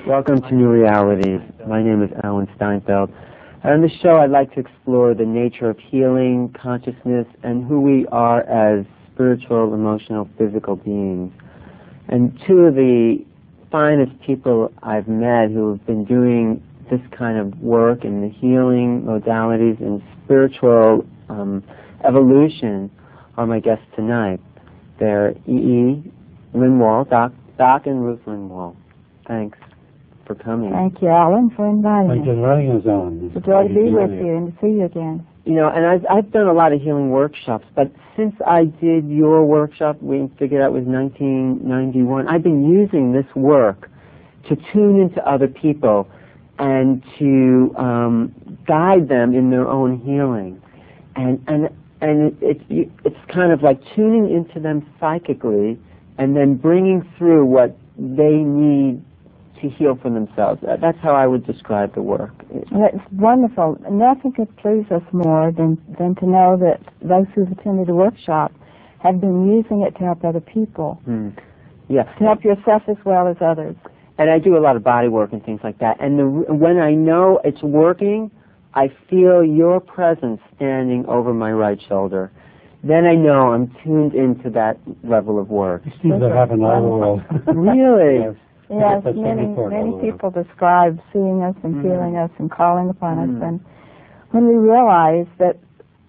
Welcome to Newrealities. My name is Alan Steinfeld. On this show, I'd like to explore the nature of healing, consciousness, and who we are as spiritual, emotional, physical beings. And two of the finest people I've met who have been doing this kind of work in the healing modalities and spiritual evolution are my guests tonight. They're E. Lindwall, Doc and Ruth Lindwall. Thanks for coming. Thank you, Alan, for inviting me. Thank you for inviting us on. It's a joy to be with you and to see you again. You know, and I've done a lot of healing workshops, but since I did your workshop, we figured out it was 1991, I've been using this work to tune into other people and to guide them in their own healing. And it's kind of like tuning into them psychically and then bringing through what they need to heal for themselves. That's how I would describe the work. It's wonderful. Nothing could please us more than to know that those who've attended the workshop have been using it to help other people. Yeah. To help yourself as well as others. And I do a lot of body work and things like that. And when I know it's working, I feel your presence standing over my right shoulder. Then I know I'm tuned into that level of work. It seems to happen all over the world. Really? Yes, many people describe seeing us and feeling us and calling upon us. And when we realize that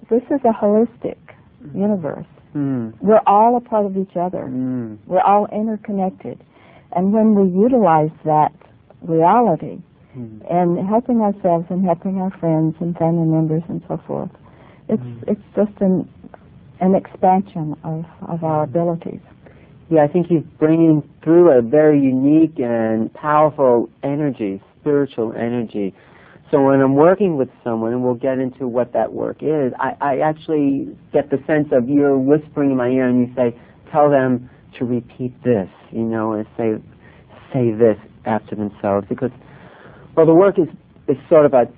this is a holistic universe, we're all a part of each other. We're all interconnected. And when we utilize that reality and helping ourselves and helping our friends and family members and so forth, it's just an expansion of our abilities. Yeah, I think he's bringing through a very unique and powerful energy, spiritual energy. So when I'm working with someone, and we'll get into what that work is, I actually get the sense of you're whispering in my ear and you say, tell them to repeat this, you know, and say this after themselves. Because, well, the work is sort of a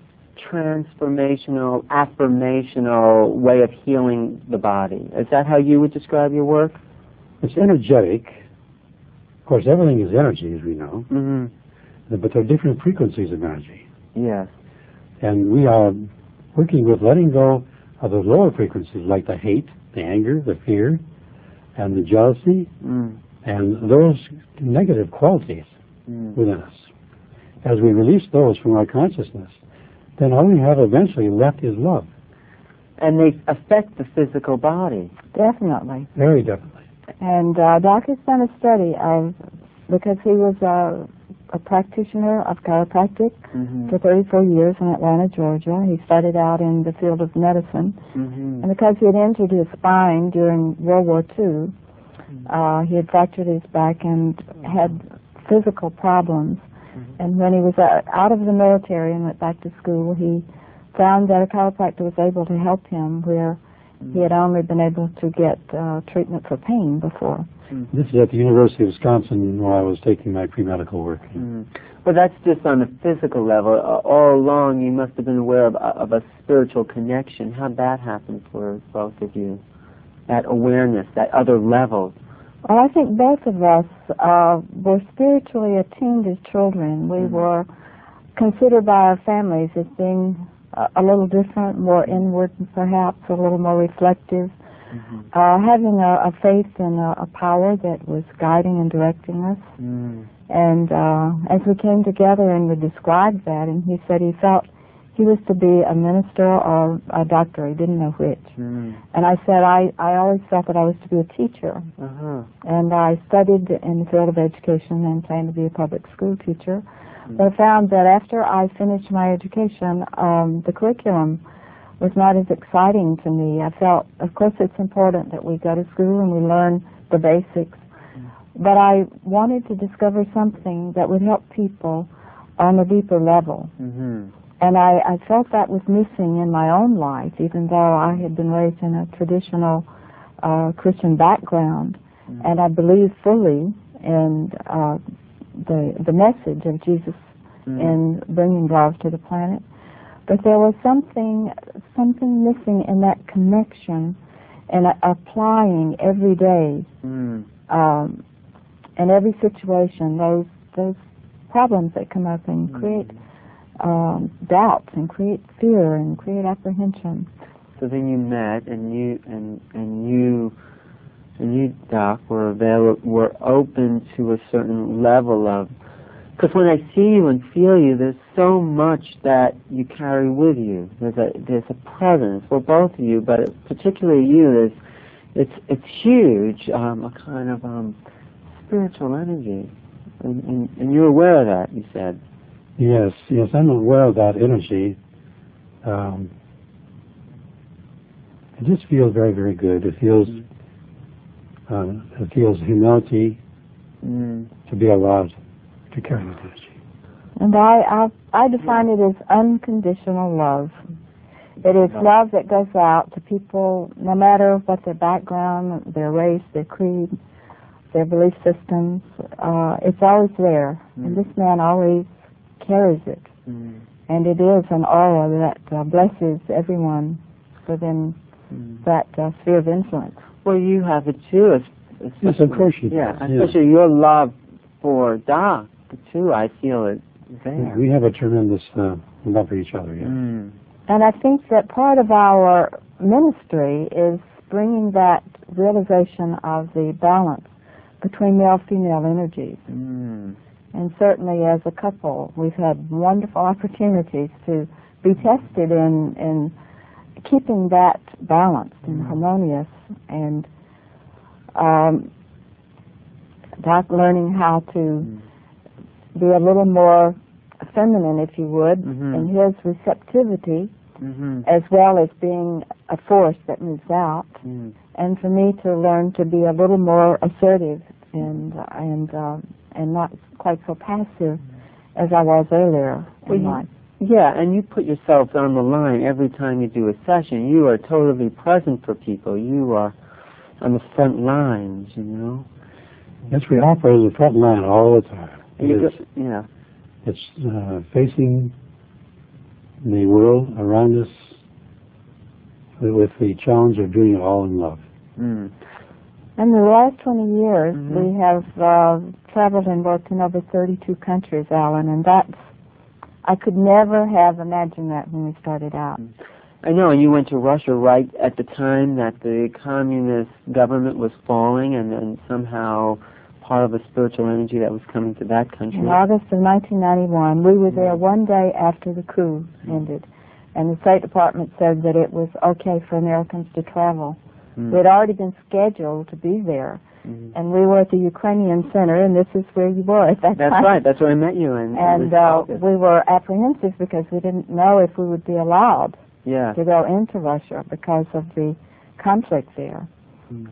transformational, affirmational way of healing the body. Is that how you would describe your work? It's energetic. Of course, everything is energy, as we know. But there are different frequencies of energy. Yes. And we are working with letting go of the lower frequencies, like the hate, the anger, the fear, and the jealousy, and those negative qualities within us. As we release those from our consciousness, then all we have eventually left is love. And they affect the physical body. Definitely. Very definitely. And Doc has done a study because he was a practitioner of chiropractic for 34 years in Atlanta, Georgia. He started out in the field of medicine. And because he had injured his spine during World War II, he had fractured his back and had physical problems. And when he was out of the military and went back to school, he found that a chiropractor was able to help him where he had only been able to get treatment for pain before. This is at the University of Wisconsin where I was taking my pre-medical work. Well, that's just on the physical level. All along, you must have been aware of a spiritual connection. How'd that happen for both of you? That awareness, that other level. Well, I think both of us were spiritually attuned as children. We were considered by our families as being a little different, more inward perhaps, a little more reflective, having a faith in a power that was guiding and directing us. And as we came together and we described that, and he said he felt he was to be a minister or a doctor. He didn't know which. And I said I always felt that I was to be a teacher. And I studied in the field of education and planned to be a public school teacher. But I found that after I finished my education, the curriculum was not as exciting to me. I felt, of course, it's important that we go to school and we learn the basics. But I wanted to discover something that would help people on a deeper level. And I felt that was missing in my own life, even though I had been raised in a traditional Christian background. And I believed fully in the message of Jesus in bringing love to the planet. But there was something missing in that connection and applying every day in every situation those problems that come up and create doubts and create fear and create apprehension. So then you met, and you, Doc, were open to a certain level of. Because when I see you and feel you, there's so much that you carry with you. There's a presence for both of you, but particularly you. It's huge, a kind of spiritual energy, and you're aware of that. You said. Yes, I'm aware of that energy. It just feels very, very good. It feels humility to be allowed to carry that energy. And I define it as unconditional love. It is love that goes out to people, no matter what their background, their race, their creed, their belief systems. It's always there, and this man always carries it. And it is an aura that blesses everyone within that sphere of influence. Well, you have it too. Yes, of course you do. Yeah, especially your love for Doc too. I feel it there. We have a tremendous love for each other. Yeah. And I think that part of our ministry is bringing that realization of the balance between male-female energies. And certainly as a couple, we've had wonderful opportunities to be tested in keeping that balanced and harmonious, and Doc learning how to be a little more feminine, if you would, in his receptivity, as well as being a force that moves out, and for me to learn to be a little more assertive and not quite so passive as I was earlier in life. Yeah, and you put yourself on the line every time you do a session. You are totally present for people. You are on the front lines, you know. Yes, we operate on the front line all the time. It's facing the world around us with the challenge of doing it all in love. In the last 20 years, we have traveled and worked in over 32 countries, Alan, and I could never have imagined that when we started out. I know, and you went to Russia right at the time that the communist government was falling, and then somehow part of a spiritual energy that was coming to that country. In August of 1991, we were there one day after the coup ended, and the State Department said that it was okay for Americans to travel. We had already been scheduled to be there, and we were at the Ukrainian Center, and this is where you were at that time. That's right, that's where I met you. And we were apprehensive because we didn't know if we would be allowed to go into Russia because of the conflict there.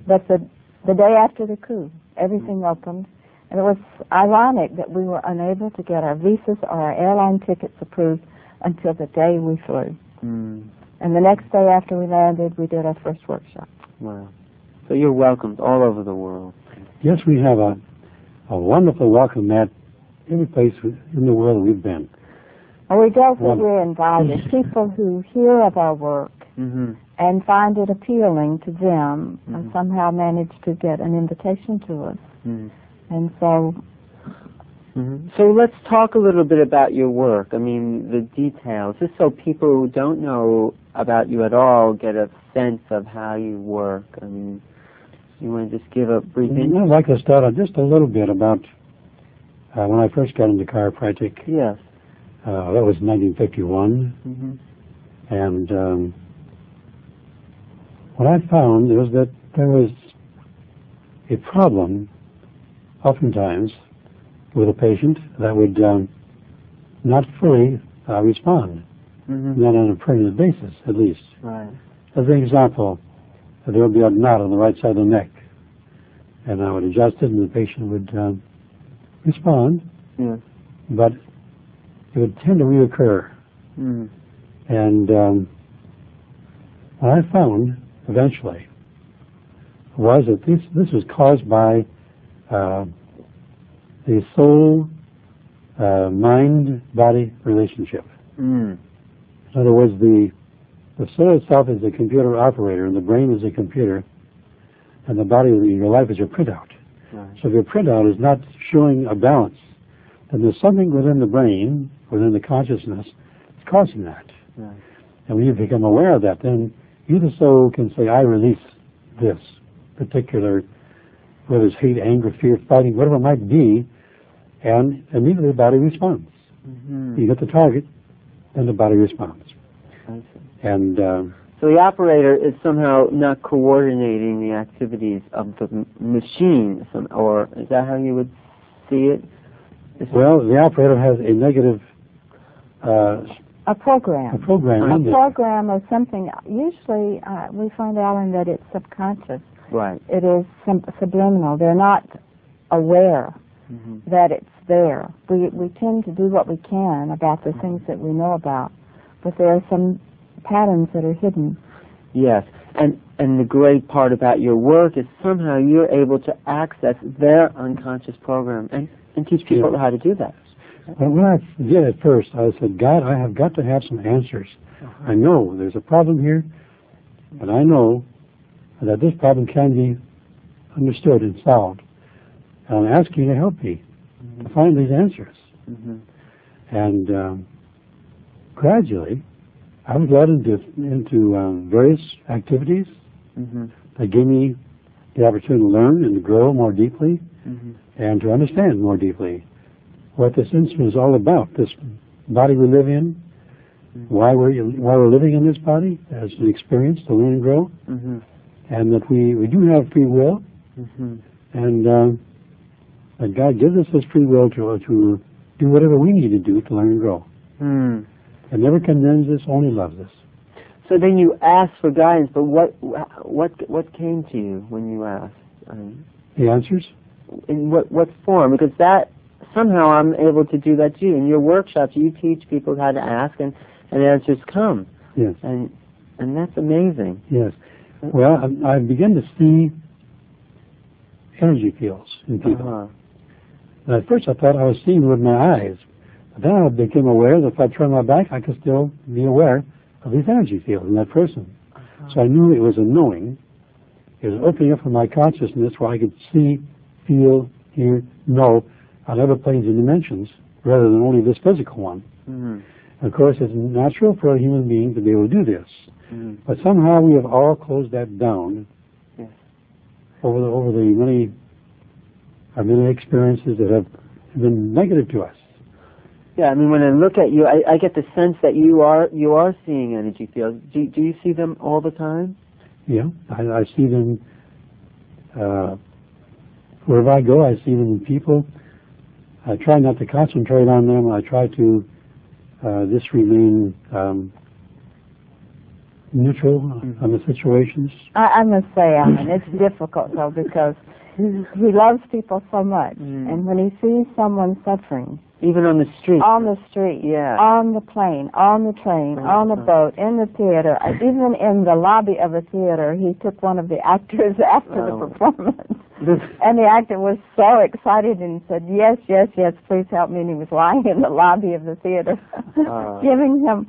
But the day after the coup, everything opened, and it was ironic that we were unable to get our visas or our airline tickets approved until the day we flew. And the next day after we landed, we did our first workshop. Wow. So you're welcomed all over the world. Yes, we have a wonderful welcome at every place in the world we've been. And we don't think we're invited. People who hear of our work and find it appealing to them somehow manage to get an invitation to us. And so... So let's talk a little bit about your work. I mean, the details, just so people who don't know about you at all get a sense of how you work. I mean, you want to just give a brief... I'd like to start on just a little bit about when I first got into chiropractic. Yes. That was 1951. And what I found was that there was a problem, oftentimes, with a patient that would not fully respond, not on a permanent basis, at least. Right. As an example, there would be a knot on the right side of the neck, and I would adjust it, and the patient would respond, but it would tend to reoccur. And what I found eventually was that this was caused by the soul mind-body relationship. In other words, the soul itself is a computer operator, and the brain is a computer, and the body of your life is your printout. So if your printout is not showing a balance, And there's something within the brain, within the consciousness, that's causing that. Right. And when you become aware of that, then you the soul can say, I release this particular, whether it's hate, anger, fear, fighting, whatever it might be, and immediately the body responds. Mm-hmm. You get the target, then the body responds. I see. And so the operator is somehow not coordinating the activities of the machine, or is that how you would see it? well, the operator has a negative A program. a program A in there. program or something. Usually we find, Alan, that it's subconscious. Right. It is subliminal. They're not aware that it's there. We tend to do what we can about the things that we know about, but there are some patterns that are hidden. Yes, and the great part about your work is somehow you're able to access their unconscious program and teach people how to do that. Well, when I did it first, I said, God, I have got to have some answers. I know there's a problem here, and I know that this problem can be understood and solved. And I'm asking you to help me to find these answers. And gradually, I was led into various activities that gave me the opportunity to learn and to grow more deeply and to understand more deeply what this instrument is all about, this body we live in, why we're living in this body as an experience to learn and grow, and that we do have free will, and that God gives us this free will to do whatever we need to do to learn and grow. And never condemns us, only loves us. So then you asked for guidance, but what came to you when you asked? The answers? In what form? Because that somehow I'm able to do that too. In your workshops, you teach people how to ask, and answers come. Yes. And that's amazing. Yes. Well, I begin to see energy fields in people. And at first I thought I was seeing with my eyes. But then I became aware that if I turned my back, I could still be aware of these energy fields in that person. So I knew it was a knowing. It was opening up for my consciousness where I could see, feel, hear, know on other planes and dimensions rather than only this physical one. And of course, it's natural for a human being to be able to do this. But somehow we have all closed that down over the many experiences that have been negative to us. Yeah, I mean, when I look at you, I get the sense that you are seeing energy fields. Do you see them all the time? Yeah, I see them wherever I go. I see them in people. I try not to concentrate on them. I try to just remain neutral on the situations. I must say, Alan, it's difficult though because he loves people so much, and when he sees someone suffering, even on the street, on the plane, on the train, on the boat, in the theater, even in the lobby of a theater, he took one of the actors after the performance, and the actor was so excited and said, yes, yes, yes, please help me, and he was lying in the lobby of the theater, giving him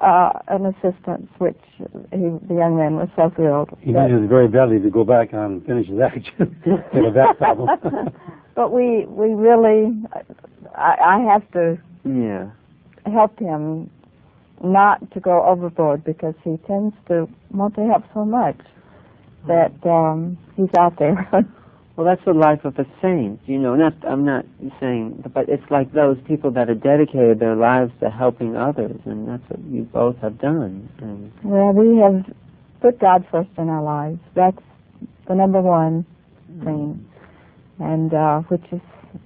an assistance, which the young man was so thrilled. He needed very badly to go back on and finish his act. That problem. But we really, I have to help him not to go overboard because he tends to want to help so much that he's out there. Well, that's the life of a saint, you know. I'm not saying, but it's like those people that have dedicated their lives to helping others, and that's what you both have done. Well, we have put God first in our lives. That's the number one thing, and which is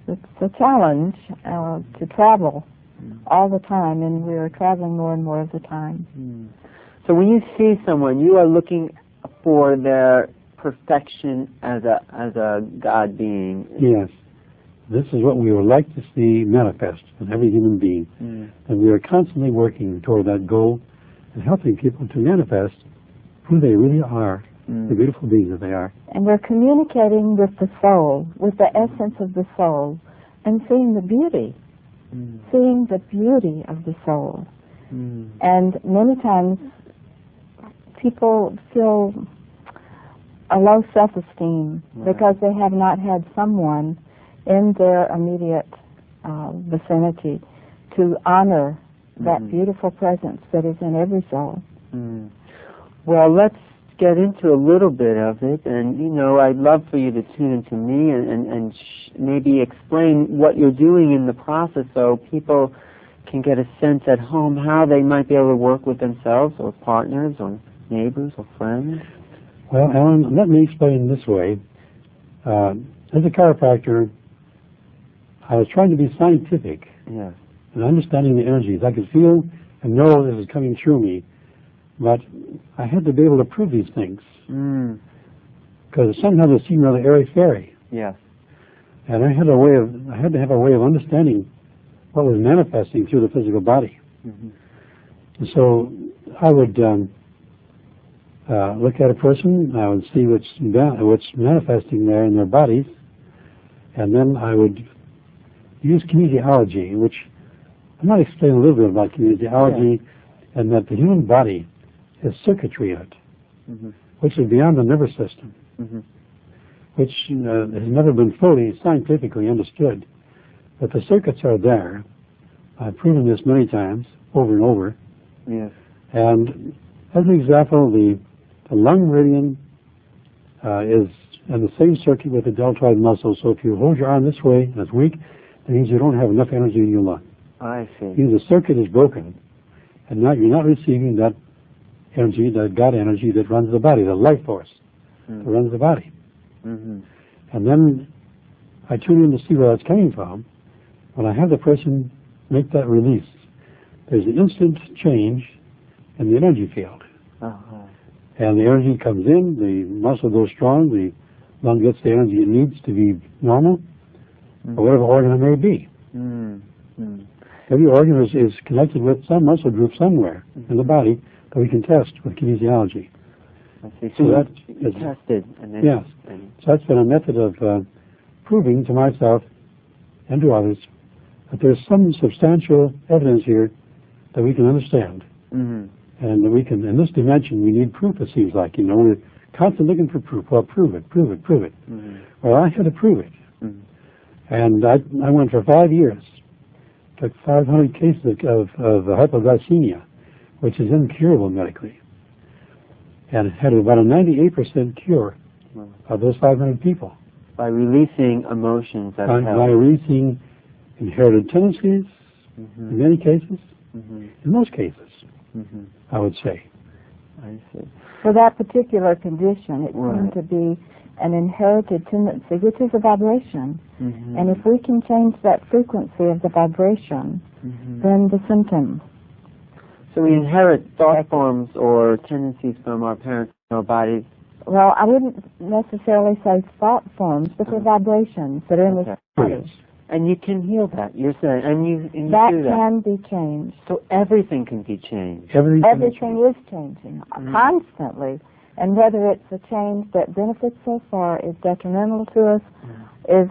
it's a challenge to travel all the time, and we are traveling more and more of the time. So when you see someone, you are looking for their perfection as a God being. Yes. This is what we would like to see manifest in every human being. And we are constantly working toward that goal and helping people to manifest who they really are, the beautiful beings that they are. And we're communicating with the soul, with the essence of the soul, and seeing the beauty, seeing the beauty of the soul. And many times people feel a low self-esteem because they have not had someone in their immediate vicinity to honor that beautiful presence that is in every soul. Well, let's get into a little bit of it, and I'd love for you to tune into me and maybe explain what you're doing in the process so people can get a sense at home how they might be able to work with themselves or partners or neighbors or friends. Well, Alan, let me explain this way. As a chiropractor, I was trying to be scientific in understanding the energies. I could feel and know this is coming through me, but I had to be able to prove these things. Because somehow they seemed rather airy-fairy. Yes. And I had to have a way of understanding what was manifesting through the physical body. And so I would look at a person, I would see what's manifesting there in their bodies, and then I would use kinesiology, which I might explain a little bit about kinesiology, and that the human body is circuitry in it, which is beyond the nervous system, which has never been fully scientifically understood. But the circuits are there. I've proven this many times, over and over. Yes. And as an example, the lung meridian is in the same circuit with the deltoid muscle. So if you hold your arm this way and it's weak, that means you don't have enough energy in your lung. I see. Means the circuit is broken, and now you're not receiving that energy, that God energy that runs the body, the life force that runs the body. And then I tune in to see where that's coming from. When I have the person make that release, there's an instant change in the energy field. And the energy comes in, the muscle goes strong, the lung gets the energy it needs to be normal, or whatever organ it may be. Every organ is connected with some muscle group somewhere in the body that we can test with kinesiology. I see. So that is tested. And then yes. So that's been a method of proving to myself and to others that there's some substantial evidence here that we can understand. And that we can, in this dimension, we need proof, it seems like. We're constantly looking for proof. Well, prove it. Well, I had to prove it. And I went for 5 years. Took 500 cases of hypoglycemia, which is incurable medically. And had about a 98% cure of those 500 people. By releasing emotions that by releasing inherited tendencies, in many cases, in most cases, I would say. I see. For that particular condition, it seemed to be an inherited tendency, which is a vibration. And if we can change that frequency of the vibration, then the symptom. So we inherit thought forms or tendencies from our parents in our bodies? Well, I wouldn't necessarily say thought forms, but they're vibrations that are in the body. And you can heal that, you're saying, and you that do that. can be changed. So everything can be changed. Everything is changing constantly. And whether it's a change that benefits us or is detrimental to us is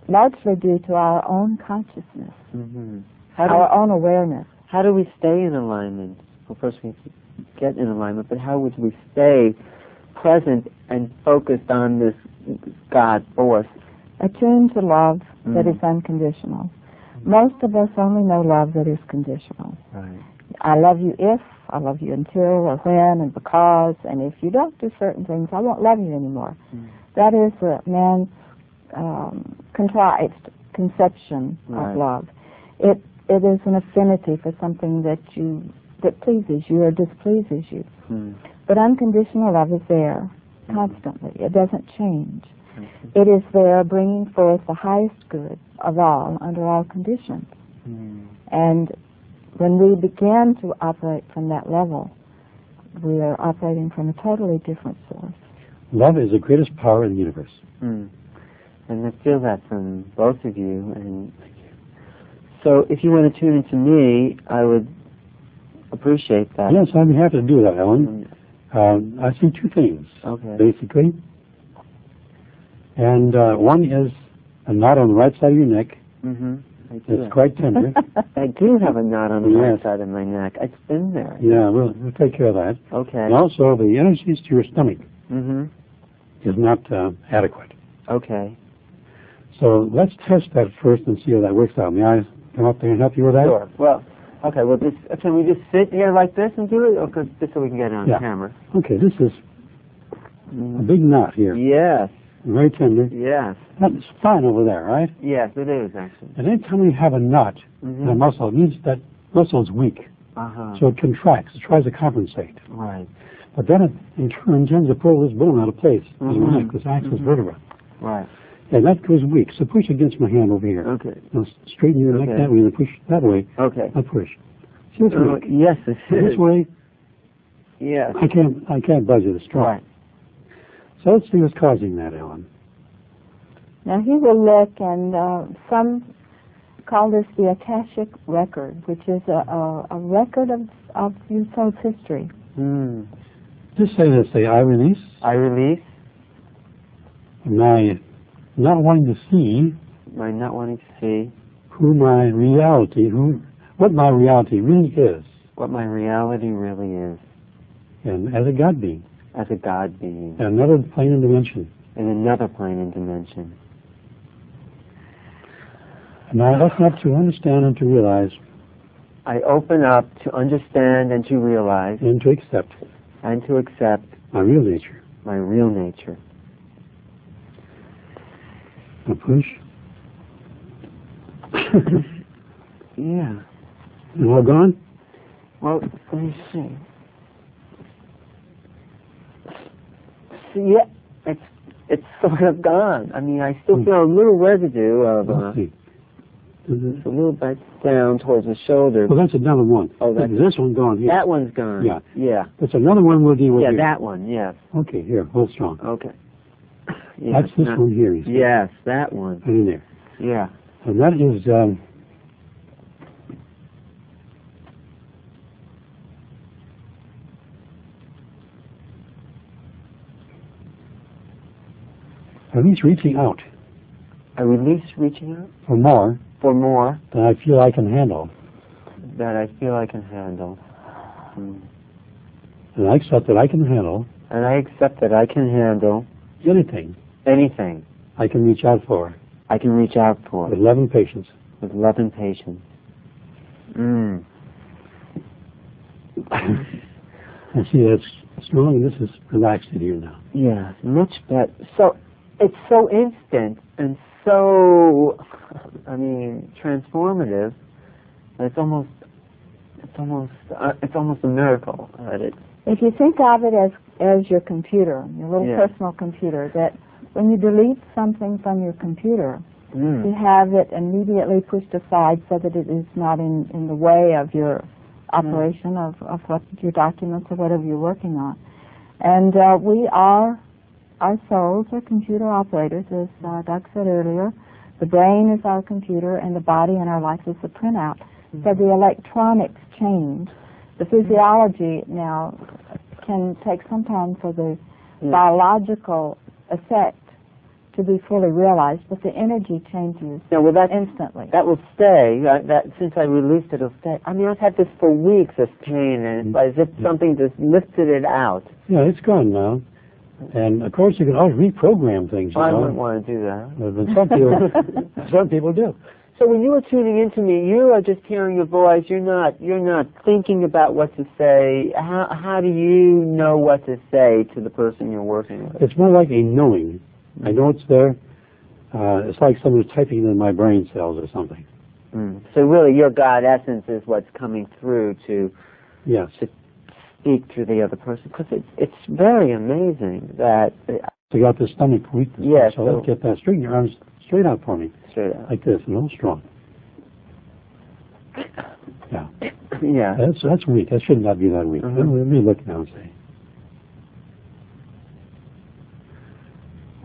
largely due to our own consciousness, our own awareness. How do we stay in alignment? Well, first we have to get in alignment, but how would we stay present and focused on this God force? Attuned to love that is unconditional. Most of us only know love that is conditional. Right. I love you if, I love you until, or when, and because, and if you don't do certain things, I won't love you anymore. That is a man's contrived conception of love. It is an affinity for something that pleases you or displeases you. But unconditional love is there constantly. It doesn't change. It is there bringing forth the highest good of all under all conditions. And when we begin to operate from that level, we are operating from a totally different source. Love is the greatest power in the universe. And I feel that from both of you. And so if you want to tune into me, I would appreciate that. Yes, I'd be happy to do that, Ellen. I see two things, basically. And one is a knot on the right side of your neck. It's quite tender. I do have a knot on the right side of my neck. It's been there. Yeah, we'll take care of that. Okay. And also, the energies to your stomach is not adequate. Okay. So So let's test that first and see how that works out. May I come up there and help you with that? Sure. Well, okay. Well, can we just sit here like this and do it, or just so we can get it on camera? Okay. This is a big knot here. Yes. Very tender. Yes. That's fine over there, right? Yes, it is actually. And anytime we have a knot in a muscle, it means that muscle is weak. So it contracts. It tries to compensate. Right. But then it, in turn, tends to pull this bone out of place, this axis vertebra. Right. And that goes weak. So push against my hand over here. Okay. Now straighten your neck that way and push that way. Okay. Now push. See, it's weak. Yes, it is. This way, yes. I can't budge it. It's strong. Right. So let's see what's causing that, Ellen. Now he will look, and some call this the Akashic record, which is a record of your soul's history. Just say this, say, I release. I release. My not wanting to see. My not wanting to see. What my reality really is. What my reality really is. And as a God being. As a God being. In another plane and dimension. In another plane and dimension. Now that's not to understand and to realize. I open up to understand and to realize. And to accept. And to accept. My real nature. My real nature. Now push. Yeah. And all gone? Well, let me see. Yeah, it's sort of gone. I mean, I still feel a little residue of it's a little bit down towards the shoulder. Well, that's another one. Oh, that's this one's gone here. That one's gone. Yeah. Yeah. That's another one we'll deal with. Yeah, here. that one. Yes. Okay, here, hold strong. Okay. Yes, that's this one here. You see? Yes, that one. Right in there. Yeah. And that is. I release reaching out. I release reaching out? For more. For more. Than I feel I can handle. That I feel I can handle. And I accept that I can handle. And I accept that I can handle. Anything. Anything. I can reach out for. I can reach out for. With love and patience. With love and patience. And see, that's strong, and this is relaxed in here now. Yeah, much better. So, it's so instant and so, I mean, transformative. It's almost a miracle that it. If you think of it as your computer, your little personal computer, that when you delete something from your computer, you have it immediately pushed aside so that it is not in the way of your operation of what your documents or whatever you're working on. And our souls are computer operators, as Doc said earlier. The brain is our computer, and the body and our life is the printout. So the electronics change. The physiology now can take some time for the biological effect to be fully realized, but the energy changes instantly. That will stay. That since I released it, it'll stay. I mean, I've had this for weeks, this pain, and it's as if something just lifted it out. Yeah, it's gone now. And of course, you can always reprogram things. I wouldn't want to do that. But some people do. So when you are tuning into me, you are just hearing your voice. You're not thinking about what to say. How do you know what to say to the person you're working with? It's more like a knowing. I know it's there. It's like someone's typing it in my brain cells or something. So really, your God essence is what's coming through to speak to the other person. Because it's very amazing that. You got the stomach weakness. Yes. So let's get that. Straighten your arms straight out for me. Straight out. Like this, a little strong. Yeah. Yeah. That's weak. That should not be that weak. Let me look now and say.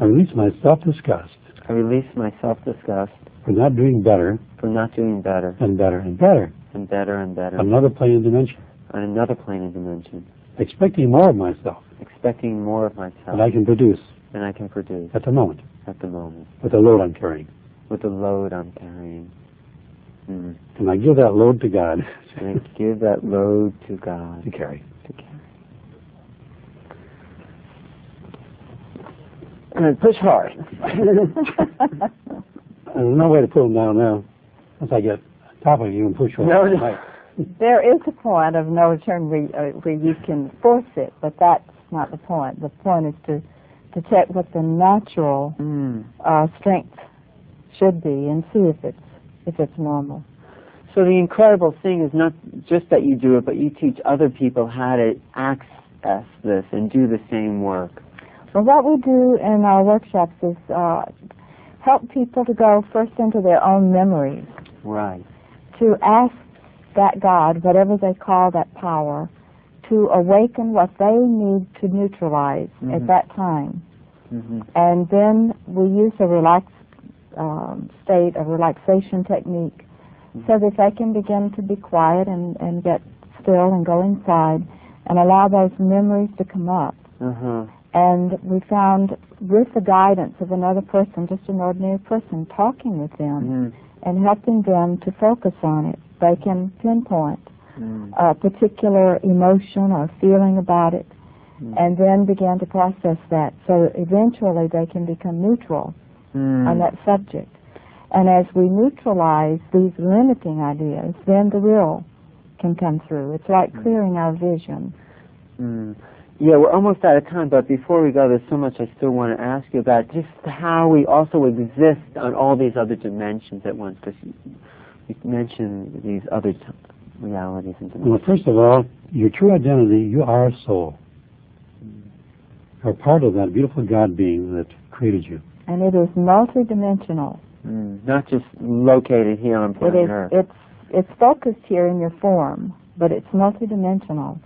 I release my self-disgust. I release my self-disgust. For not doing better. For not doing better. And better and better. And better and better. Another plane and dimension. On another plane and dimension. Expecting more of myself. Expecting more of myself. And I can produce. And I can produce. At the moment. At the moment. With the load I'm carrying. With the load I'm carrying. And I give that load to God. And I give that load to God. To carry. To carry. And push hard. There's no way to pull them down now. Once I get on top of you and push you over. No. There is a point of no return where you can force it, but that's not the point. The point is to check what the natural strength should be and see if it's normal. So the incredible thing is not just that you do it, but you teach other people how to access this and do the same work. Well, what we do in our workshops is help people to go first into their own memories. Right. To ask that God, whatever they call that power, to awaken what they need to neutralize at that time. And then we use a relaxed state, a relaxation technique, so that they can begin to be quiet and get still and go inside and allow those memories to come up. And we found, with the guidance of another person, just an ordinary person, talking with them and helping them to focus on it, they can pinpoint a particular emotion or feeling about it and then begin to process that. So eventually they can become neutral on that subject. And as we neutralize these limiting ideas, then the real can come through. It's like clearing our vision. Yeah, we're almost out of time, but before we go, there's so much I still want to ask you about, just how we also exist on all these other dimensions at once, because you mentioned these other realities and dimensions. Well, first of all, your true identity, you are a soul. You're part of that beautiful God being that created you. And it is multidimensional. Not just located here on planet Earth. It's focused here in your form, but it's multidimensional.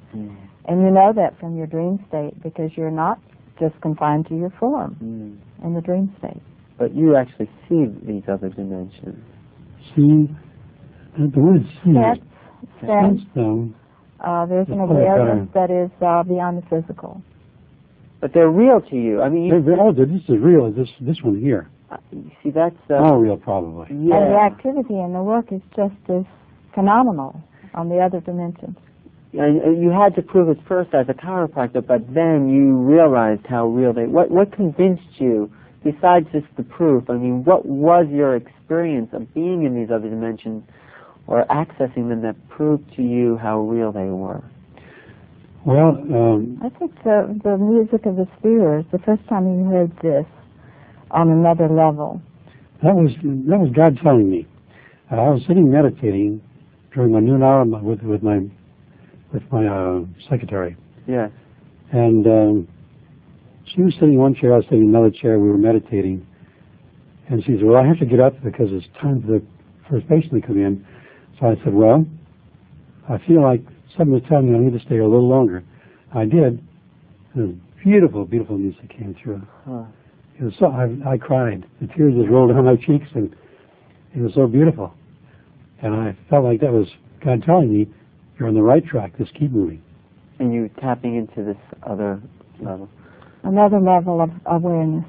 And you know that from your dream state, because you're not just confined to your form in the dream state. But you actually see these other dimensions. See, the word see, Sense them. There's an awareness that is beyond the physical. But they're real to you. I mean, this is real. This one here. You see, that's all real, probably. Yeah. And the activity and the work is just as phenomenal on the other dimensions. You had to prove it first as a chiropractor, but then you realized how real they. What convinced you, besides just the proof? I mean, what was your experience of being in these other dimensions or accessing them that proved to you how real they were? Well, I think the music of the spheres, the first time you heard this on another level. That was God telling me. I was sitting meditating during my noon hour with my secretary. Yes. And she was sitting in one chair, I was sitting in another chair. We were meditating, and she said, "Well, I have to get up because it's time for the first patient to come in." So I said, "Well, I feel like something was telling me I need to stay a little longer." I did. And beautiful, beautiful music came through. It was so I cried. The tears just rolled down my cheeks, and it was so beautiful. And I felt like that was God telling me, "You're on the right track. Just keep moving." And you tapping into this other level. Another level of awareness.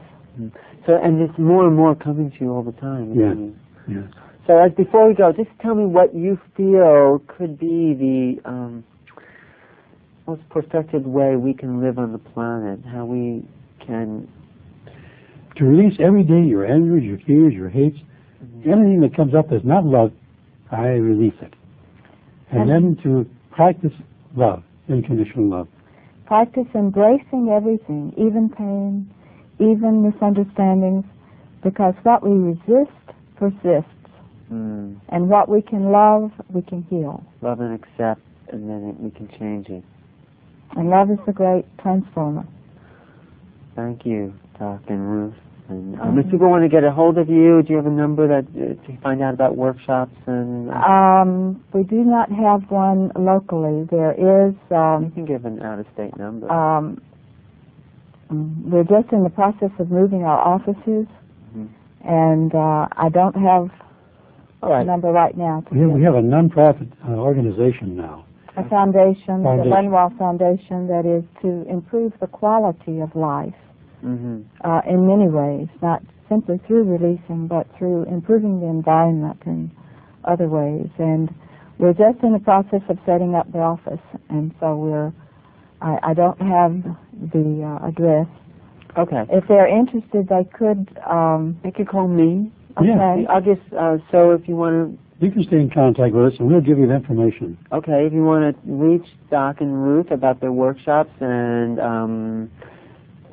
So, and it's more and more coming to you all the time. Yeah. So, as before we go, just tell me what you feel could be the most perfected way we can live on the planet. How we can to release every day your anger, your fears, your hates, anything that comes up that's not love, I release it. And then to practice love, unconditional love. Practice embracing everything, even pain, even misunderstandings, because what we resist persists. And what we can love, we can heal. Love and accept, and then we can change it. And love is the great transformer. Thank you, Doc and Ruth. And if people want to get a hold of you, do you have a number that to find out about workshops? And we do not have one locally. There is. You can give an out-of-state number. We're just in the process of moving our offices, and I don't have a number right now. We have a non-profit organization now. A foundation, the Lindwall Foundation, that is to improve the quality of life. In many ways, not simply through releasing, but through improving the environment in other ways. And we're just in the process of setting up the office, and so I don't have the address. Okay. If they're interested, they could call me. Okay. Yeah. I'll just, so if you want to, You can stay in contact with us, and we'll give you the information. okay, if you want to reach Doc and Ruth about their workshops and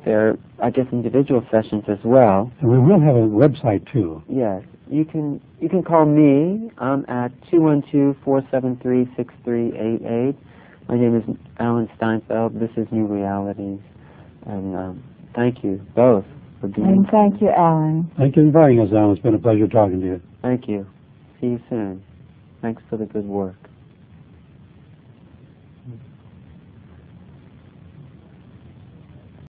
their, I guess, individual sessions as well. And we will have a website, too. Yes. You can call me at 212-473-6388. My name is Alan Steinfeld. This is Newrealities. And thank you both for being And thank you, Alan. Thank you for inviting us, Alan. It's been a pleasure talking to you. Thank you. See you soon. Thanks for the good work.